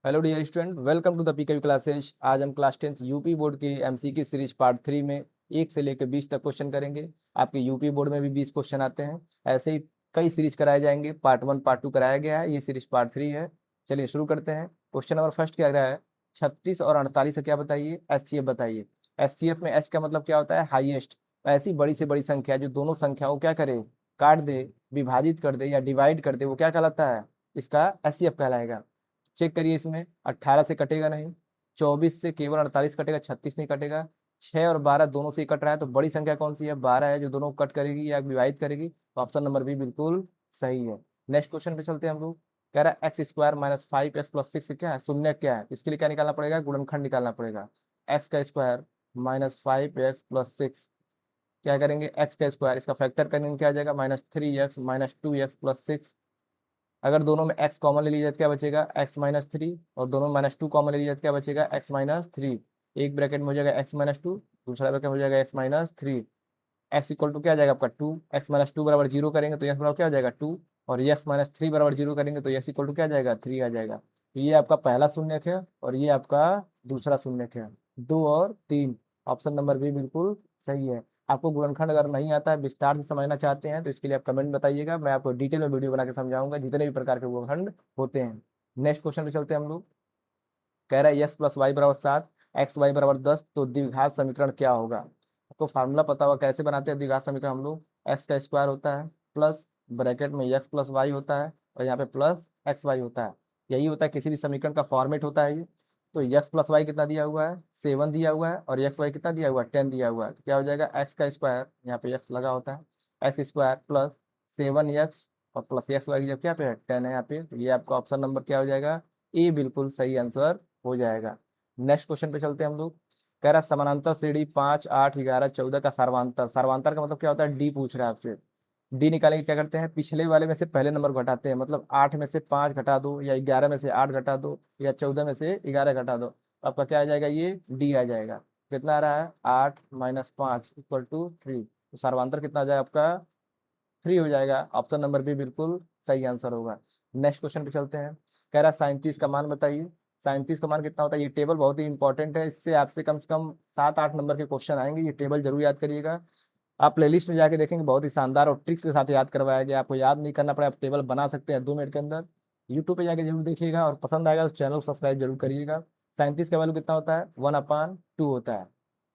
Hello dear student, welcome to the PKV classes. आज हम class 10th UP board के MCQ series part 3 में 1 से लेकर 20 तक क्वेश्चन करेंगे। आपके यूपी बोर्ड में भी 20 क्वेश्चन आते हैं। ऐसे ही कई सीरीज कराए जाएंगे। पार्ट 1 पार्ट 2 कराया गया है, ये सीरीज पार्ट 3 है। चलिए शुरू करते हैं। क्वेश्चन नंबर फर्स्ट क्या रहा है? 36 और 48 से क्या बताइए? एचसीएफ बताइए। एचसीएफ में एच का मतलब क्या होता है? हाईएस्ट। ऐसी बड़ी से बड़ी संख्या जो दोनों संख्याओं को क्या करे, काट दे, विभाजित कर दे या डिवाइड कर दे, वो क्या कहलाता है? इसका एचसीएफ कहलाएगा। चेक करिए, इसमें 18 से कटेगा नहीं, 24 से केवल 48 कटेगा, 36 नहीं कटेगा। 6 और 12 दोनों से ही कट रहा है, तो बड़ी संख्या कौन सी है? 12 है, जो दोनों कट करेगी या विभाजित करेगी। तो ऑप्शन नंबर बी बिल्कुल सही है। नेक्स्ट क्वेश्चन पे चलते हैं हम लोग। कह रहा है एक्स स्क्वायर माइनस 5x+6 क्या है? शून्य क्या है? इसके लिए क्या निकालना पड़ेगा? गुणनखंड निकालना पड़ेगा। एक्स का स्क्वायर माइनस 5x+6, क्या करेंगे? एक्स का स्क्वायर, इसका फैक्टर करेंगे, क्या आ जाएगा? -3x minus 2x+6। अगर दोनों में x कॉमन ले लीजिए तो क्या बचेगा? x-3। और दोनों में -2 कॉमन ले लीजिए तो क्या बचेगा? x-3। एक ब्रैकेट में हो जाएगा x-2, दूसरा ब्रैकेट में हो जाएगा x-3। x इक्वल टू क्या आ जाएगा आपका 2। x-2 बराबर 0 करेंगे तो x बराबर क्या आ जाएगा 2। और ये x-3 बराबर 0 करेंगे तो x इक्वल टू क्या आ जाएगा 3 आ जाएगा। तो ये आपका पहला शून्यक है और ये आपका दूसरा शून्यक है। 2 और 3, ऑप्शन नंबर बी बिल्कुल सही है। आपको गुणनखंड अगर नहीं आता है, विस्तार से समझना चाहते हैं, तो इसके लिए आप कमेंट बताइएगा। मैं आपको डिटेल में वीडियो बना के समझाऊंगा जितने भी प्रकार के गुणनखंड होते हैं। नेक्स्ट क्वेश्चन पे चलते हैं हम लोग। कह रहा है एक्स प्लस वाई बराबर 7, एक्स वाई बराबर 10, तो द्विघात समीकरण क्या होगा? आपको फार्मूला पता होगा कैसे बनाते हैं द्विघात समीकरण हम लोग। एक्स का स्क्वायर होता है प्लस ब्रैकेट में एक्स प्लस वाई होता है और यहाँ पे प्लस एक्स वाई होता है। यही होता है किसी भी समीकरण का फॉर्मेट होता है ये। तो एक्स प्लस वाई कितना दिया हुआ है? 7 दिया हुआ है, और एक्स वाई कितना दिया हुआ है? 10 दिया हुआ है। तो क्या हो जाएगा? एक्स का स्क्वायर, यहाँ पे एक्स लगा होता है, एक्स स्क्वायर प्लस 7x और प्लस एक्स वाई जब क्या पे है 10 है यहाँ पे, तो ये आपका ऑप्शन नंबर क्या हो जाएगा? ए बिल्कुल सही आंसर हो जाएगा। नेक्स्ट क्वेश्चन पे चलते हैं हम लोग। कह रहा है समानांतर श्रेणी 5, 8, 11, 14 का सर्वांतर। सर्वांतर का मतलब क्या होता है? डी पूछ रहा है आपसे। डी निकालेंगे, क्या करते हैं? पिछले वाले में से पहले नंबर को घटाते हैं। मतलब 8 में से 5 घटा दो, या 11 में से 8 घटा दो, या 14 में से 11 घटा दो, तो आपका क्या आ जाएगा? ये डी आ जाएगा। कितना आ रहा है? 8-5 = 3। तो सर्वांतर कितना आ जाएगा आपका? 3 हो जाएगा। ऑप्शन नंबर बी बिल्कुल सही आंसर होगा। नेक्स्ट क्वेश्चन पे चलते हैं। कह रहा है 37 का मान बताइए। 37 का मान कितना होता है? ये टेबल बहुत ही इंपॉर्टेंट है, इससे आपसे कम से कम 7-8 नंबर के क्वेश्चन आएंगे। ये टेबल जरूर याद करिएगा। आप प्लेलिस्ट में जाके देखेंगे, बहुत ही शानदार और ट्रिक्स के साथ याद करवाया गया। आपको याद नहीं करना पड़े, आप टेबल बना सकते हैं 2 मिनट के अंदर। यूट्यूब पे जाके जरूर देखिएगा, और पसंद आएगा तो चैनल को सब्सक्राइब जरूर करिएगा। 37 का वैल्यू कितना होता है? 1/2 होता है।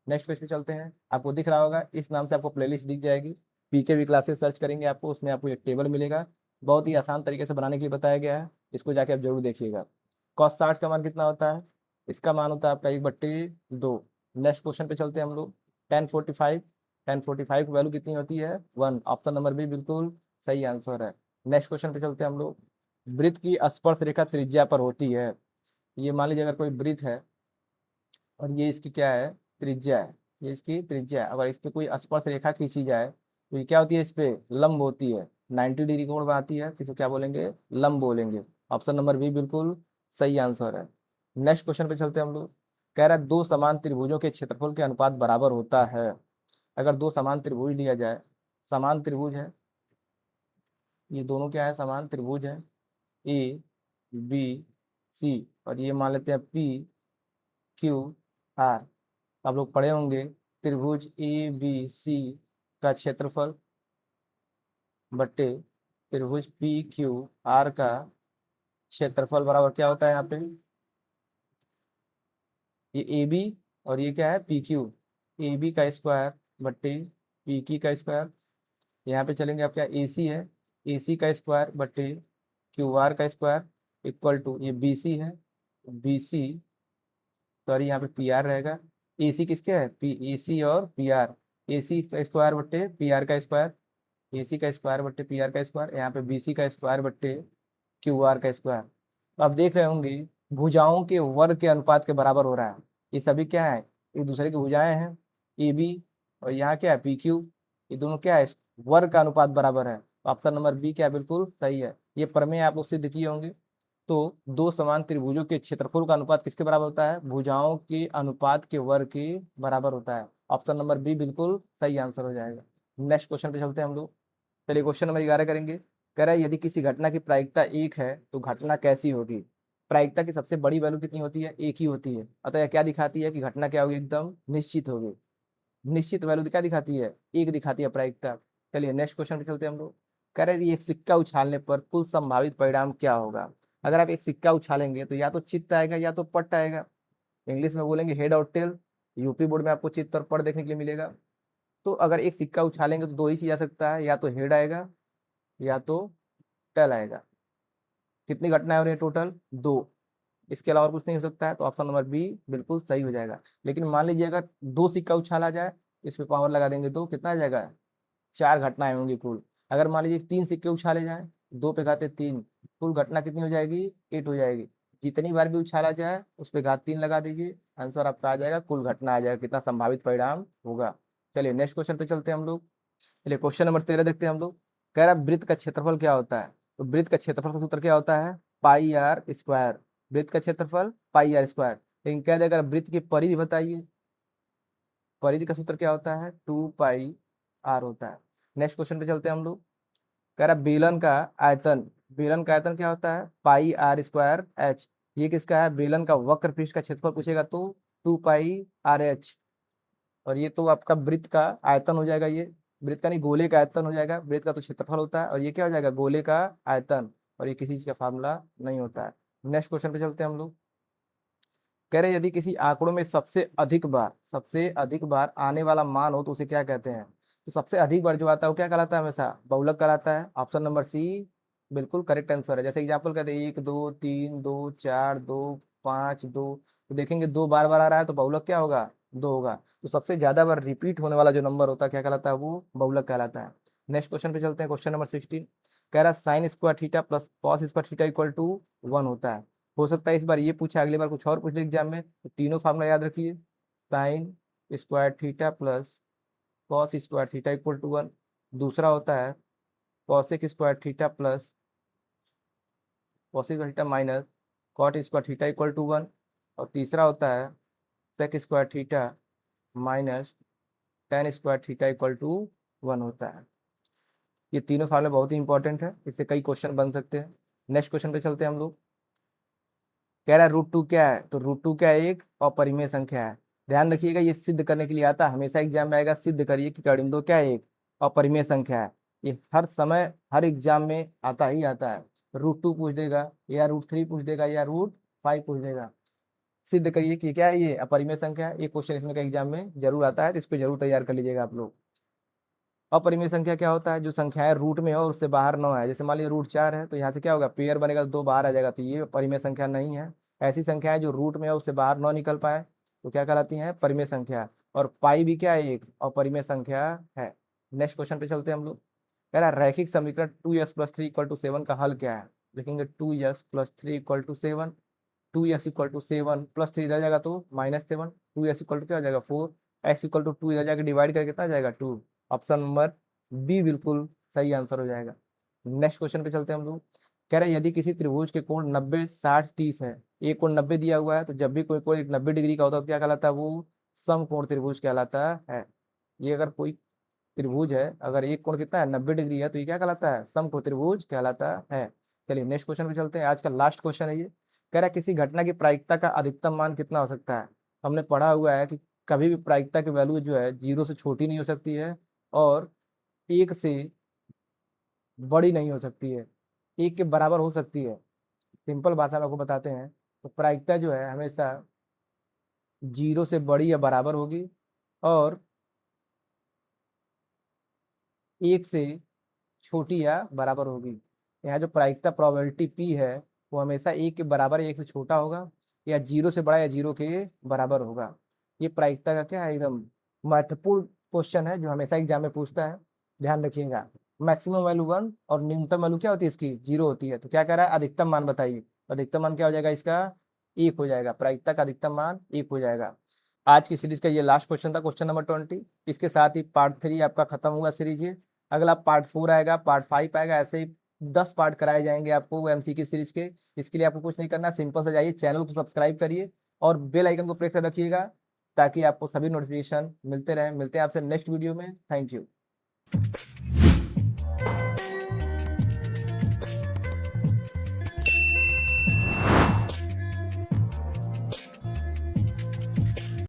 नेक्स्ट पेज पे चलते हैं। आपको दिख रहा होगा, इस नाम से आपको प्लेलिस्ट दिख जाएगी। पीकेवी क्लासेस सर्च करेंगे आपको, उसमें आपको एक टेबल मिलेगा। बहुत ही आसान तरीके से बनाने के लिए बताया गया है, इसको जाके आप जरूर देखिएगा। cos 60 का मान कितना होता है? इसका मान होता है आपका 1/2। नेक्स्ट क्वेश्चन पे चलते हैं हम लोग। 1045, 1045 की वैल्यू कितनी होती है? 1। ऑप्शन नंबर बी बिल्कुल सही आंसर है। नेक्स्ट क्वेश्चन पे चलते हैं हम लोग। वृत्त की स्पर्श रेखा त्रिज्या पर होती है। ये मान लीजिए अगर कोई वृत्त है और ये इसकी क्या है? त्रिज्या है। ये इसकी त्रिज्या है। अगर इस पे कोई स्पर्श रेखा खींची जाए तो ये क्या होती है? इस पे लंब होती है, 90 डिग्री कोण बनाती है, किसी क्या बोलेंगे? लंब बोलेंगे। ऑप्शन नंबर बी बिल्कुल सही आंसर है। नेक्स्ट क्वेश्चन पे चलते हैं हम लोग। कह रहा है दो समान त्रिभुजों के क्षेत्रफल के अनुपात बराबर होता है। अगर दो समान त्रिभुज लिया जाए, समान त्रिभुज है, ये दोनों क्या है? समान त्रिभुज है। ए बी सी, और ये मान लेते हैं पी क्यू आर। आप लोग पढ़े होंगे त्रिभुज ए बी सी का क्षेत्रफल बट्टे त्रिभुज पी क्यू आर का क्षेत्रफल बराबर क्या होता है? यहाँ पे ये ए बी और ये क्या है? P Q. ए बी का स्क्वायर बट्टे पी की का स्क्वायर। यहाँ पे चलेंगे, आप क्या? ए सी है, ए सी का स्क्वायर बट्टे क्यू आर का स्क्वायर इक्वल टू ये बी सी है, बी सी, सॉरी यहाँ पे पी आर रहेगा। ए सी किसके है? पी ए सी और पी आर। ए सी का स्क्वायर बट्टे पी आर का स्क्वायर, ए सी का स्क्वायर बट्टे पी आर का स्क्वायर, यहाँ पे बी सी का स्क्वायर बट्टे क्यू आर का स्क्वायर। तो आप देख रहे होंगे भुजाओं के वर्ग के अनुपात के बराबर हो रहा है। ये सभी क्या है? एक दूसरे की भुजाएं हैं, ए बी, और यहाँ क्या है? P Q. ये दोनों क्या है? वर्ग का अनुपात बराबर है। तो ऑप्शन नंबर बी क्या बिल्कुल सही है। ये प्रमेय आप लोग सिद्ध किए होंगे। तो दो समान त्रिभुजों के क्षेत्रफल का अनुपात किसके बराबर होता है? भुजाओं के अनुपात के वर्ग के बराबर होता है। ऑप्शन नंबर बी बिल्कुल सही आंसर हो जाएगा। नेक्स्ट क्वेश्चन पे चलते हैं हम लोग। चलिए क्वेश्चन नंबर 11 करेंगे। कह रहा है यदि किसी घटना की प्रायिकता 1 है तो घटना कैसी होगी? प्रायिकता की सबसे बड़ी वैल्यू कितनी होती है? एक ही होती है। अतः यह क्या दिखाती है कि घटना क्या होगी? एकदम निश्चित होगी। निश्चित वैल्यू क्या दिखाती है? एक दिखाती है प्रायिकता। चलिए नेक्स्ट क्वेश्चन पे चलते हैं हम लोग। कह रहे हैं एक सिक्का उछालने पर कुल संभावित परिणाम क्या होगा? अगर आप एक सिक्का उछालेंगे तो या तो चित्त आएगा या तो पट्ट आएगा। इंग्लिश में बोलेंगे हेड और टेल। यूपी बोर्ड में आपको चित्त और पट्ट देखने के लिए मिलेगा। तो अगर एक सिक्का उछालेंगे तो दो ही चीज आ सकता है, या तो हेड आएगा या तो टेल आएगा। कितनी घटनाएं हो रही है टोटल? दो। इसके अलावा और कुछ नहीं हो सकता है, तो ऑप्शन नंबर बी बिल्कुल सही हो जाएगा। लेकिन मान लीजिए अगर दो सिक्का उछाला जाए, इस पे पावर लगा देंगे तो कितना आ जाएगा? चार घटनाएं होंगी कुल। अगर मान लीजिए तीन सिक्के उछाले जाए, दो पे घाते तीन, कुल घटना कितनी हो जाएगी? 8 हो जाएगी। जितनी बार भी उछाला जाए उस पे घात 3 लगा दीजिए, आंसर आपका आ जाएगा, कुल घटना आ जाएगा, कितना संभावित परिणाम होगा। चलिए नेक्स्ट क्वेश्चन पे चलते हैं हम लोग। चलिए क्वेश्चन नंबर 13 देखते हैं हम लोग। कह रहा है वृत्त का क्षेत्रफल क्या होता है? तो वृत्त का क्षेत्रफल का सूत्र क्या होता है? पाई आर स्क्वायर। वृत्त का क्षेत्रफल पाई आर स्क्वायर। लेकिन कह देगा वृत्त की परिधि बताइए। परिधि का सूत्र क्या होता है? 2 पाई आर होता है। नेक्स्ट क्वेश्चन पे चलते हैं हम लोग। कह रहा बेलन का आयतन। बेलन का आयतन क्या होता है? पाई आर स्क्वायर एच। ये किसका है? बेलन का वक्र पृष्ठ का क्षेत्रफल पूछेगा तो 2 पाई आर एच। और ये तो आपका वृत्त का आयतन हो जाएगा। ये वृत्त का नहीं, गोले का आयतन हो जाएगा। वृत्त का तो क्षेत्रफल होता है, और ये क्या हो जाएगा? गोले का आयतन। और ये किसी चीज का फार्मूला नहीं होता है। नेक्स्ट क्वेश्चन पे चलते हैं हम लोग। कह रहे यदि किसी आंकड़ों में सबसे अधिक बार आने वाला मान हो तो उसे क्या कहते हैं? तो सबसे अधिक बार जो आता है वो क्या कहलाता है? हमेशा बहुलक कहलाता है। ऑप्शन नंबर सी बिल्कुल करेक्ट आंसर है। जैसे एग्जाम्पल कहते हैं 1 2 3 2 4 2 5 2, तो देखेंगे दो बार बार आ रहा है तो बहुलक क्या होगा? दो होगा। तो सबसे ज्यादा बार रिपीट होने वाला जो नंबर होता है क्या कहलाता है? वो बहुलक कहलाता है। नेक्स्ट क्वेश्चन पे चलते हैं। क्वेश्चन नंबर 16 कह रहा है sine square theta plus cos square theta equal to 1 होता है। हो सकता है इस बार ये पूछा, अगली बार कुछ और पूछ ले एग्जाम में, तो तीनों फार्मूला याद रखिए। Sine square theta plus cos square theta equal to 1। दूसरा होता है cosec square theta plus cosec theta minus cot square theta equal to 1। और तीसरा होता है sec square theta minus tan square theta equal to 1 होता है। ये तीनों फार्मूले बहुत ही इंपॉर्टेंट है, इससे कई क्वेश्चन बन सकते हैं। नेक्स्ट क्वेश्चन पे चलते हैं हम लोग। कह रहा है रूट टू क्या है? तो रूट टू क्या है? एक अपरिमेय संख्या है। ध्यान रखिएगा, ये सिद्ध करने के लिए आता है, हमेशा एग्जाम में आएगा। सिद्ध करिए कि कड़िम दो क्या है? एक अपरिमेय संख्या है। ये हर समय हर एग्जाम में आता ही आता है। रूट टू पूछ देगा, या रूट थ्री पूछ देगा, या रूट फाइव पूछ देगा। सिद्ध करिए कि क्या है? ये अपरिमेय संख्या है। ये क्वेश्चन इसमें का एग्जाम में जरूर आता है, तो इसको जरूर तैयार कर लीजिएगा आप लोग। अपरिमेय संख्या क्या होता है? जो संख्याएं रूट में हो और उससे बाहर न है। जैसे मान लीजिए रूट 4 है, तो यहाँ से क्या होगा? पेयर बनेगा तो दो बाहर आ जाएगा, तो ये परिमेय संख्या नहीं है। ऐसी संख्याएं जो रूट में है उससे बाहर न निकल पाए तो क्या कहलाती हैं? परिमेय संख्या। और पाई भी क्या है? एक अपरिमेय संख्या है। नेक्स्ट क्वेश्चन पे चलते हैं हम लोग। कह रहा है रैखिक समीकरण 2x+3 = 7 का हल क्या है? लिखेंगे 2x+3 = 7। 2x = 7 +3 इधर जाएगा तो -7। 2x क्या हो जाएगा? 4। x = 2 इधर जाकर डिवाइड करके कितना जाएगा? 2। ऑप्शन नंबर बी बिल्कुल सही आंसर हो जाएगा। नेक्स्ट क्वेश्चन पे चलते हैं हम लोग। कह रहे हैं यदि किसी त्रिभुज के कोण 90 60 30 है, एक कोण 90 दिया हुआ है, तो जब भी कोई कोण 90 डिग्री का होता है तो क्या कहलाता है? वो समकोण त्रिभुज कहलाता है। ये अगर कोई त्रिभुज है, अगर एक कोण कितना है? 90 डिग्री है, तो ये क्या कहलाता है? समकोण त्रिभुज कहलाता है। चलिए नेक्स्ट क्वेश्चन पे चलते हैं। आज का लास्ट क्वेश्चन है ये। कह रहा है किसी घटना की प्रायिकता का अधिकतम मान कितना हो सकता है? हमने पढ़ा हुआ है कि कभी भी प्रायिकता की वैल्यू जो है 0 से छोटी नहीं हो सकती है, और 1 से बड़ी नहीं हो सकती है। 1 के बराबर हो सकती है। सिंपल भाषा में आपको बताते हैं, तो प्रायिकता जो है हमेशा 0 से बड़ी या बराबर होगी, और 1 से छोटी या बराबर होगी। यहाँ जो प्रायिकता प्रोबेबिलिटी पी है वो हमेशा 1 के बराबर या 1 से छोटा होगा, या 0 से बड़ा या 0 के बराबर होगा। ये प्रायिकता का क्या है? एकदम महत्वपूर्ण क्वेश्चन है जो हमेशा एग्जाम में पूछता है। ध्यान रखिएगा। मैक्सिमम वैल्यू 1 और न्यूनतम वैल्यू क्या होती है? इसकी 0 होती है। तो क्या कह रहा है? अधिकतम मान बताइए। तो अधिकतम मान क्या हो जाएगा इसका? 1 हो जाएगा। प्रायिकता का अधिकतम मान 1 हो जाएगा। आज की सीरीज का ये लास्ट क्वेश्चन था, क्वेश्चन नंबर 20। इसके साथ ही पार्ट 3 आपका खत्म हुआ सीरीज ये। अगला पार्ट 4 आएगा, पार्ट 5 आएगा, ऐसे ही 10 पार्ट कराए जाएंगे आपको एमसीक्यू सीरीज के। इसके लिए आपको कुछ नहीं करना, सिंपल से जाइए चैनल को सब्सक्राइब करिए और बेल आइकन को प्रेस कर रखिएगा, ताकि आपको सभी नोटिफिकेशन मिलते रहे। मिलते हैं आपसे नेक्स्ट वीडियो में। Thank you.